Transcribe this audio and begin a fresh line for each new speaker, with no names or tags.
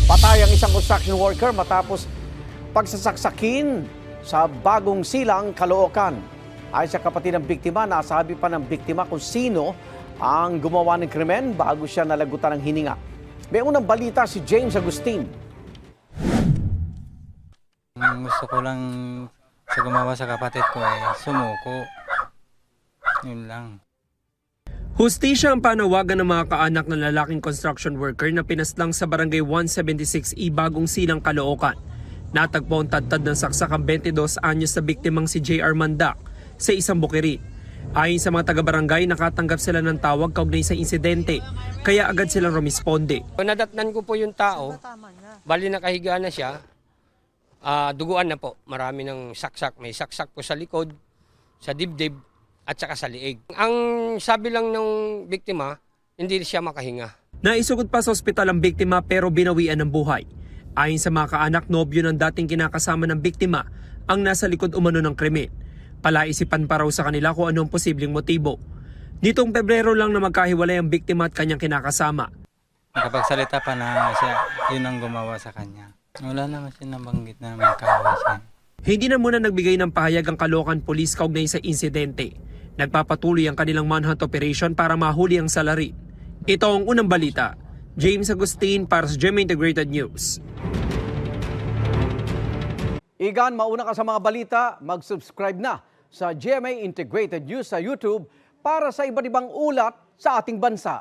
Patay ang isang construction worker matapos pagsasaksakin sa Bagong Silang, Caloocan. Ayon sa kapatid ng biktima, nasabi pa ng biktima kung sino ang gumawa ng krimen bago siya nalagutan ng hininga. May unang balita si James Agustin.
Gusto ko lang sa gumawa sa kapatid ko sumuko. Yun lang.
Hustisya ang panawagan ng mga kaanak ng lalaking construction worker na pinaslang sa Barangay 176E Bagong Silang, Caloocan. Natagpo ang tadtad ng saksak ang 22 anyos na biktimang si J.R. Mandak sa isang bukiri. Ayon sa mga taga-barangay, nakatanggap sila ng tawag kaugnay sa insidente, kaya agad silang rumisponde.
Nadatnan ko po yung tao, bali nakahiga na siya, duguan na po. Marami ng saksak, may saksak po sa likod, sa dibdib, at saka sa liig. Ang sabi lang ng biktima, hindi siya makahinga.
Naisugod pa sa ospital ang biktima pero binawian ng buhay. Ayon sa mga kaanak, nobyo ng dating kinakasama ng biktima ang nasa likod umano ng krimen. Palaisipan pa raw sa kanila kung anong posibleng motibo. Nitong Pebrero lang na magkahiwalay ang biktima at kanyang kinakasama.
Nakapagsalita pa na siya, yun ang gumawa sa kanya. Wala naman siya nabanggit na may kaaway siya.
Hindi na muna nagbigay ng pahayag ang Caloocan Police kaugnay sa insidente. Nagpapatuloy ang kanilang manhunt operation para mahuli ang salari. Ito ang unang balita. James Agustin para sa GMA Integrated News.
Igan, mauna ka sa mga balita, mag-subscribe na sa GMA Integrated News sa YouTube para sa iba't ibang ulat sa ating bansa.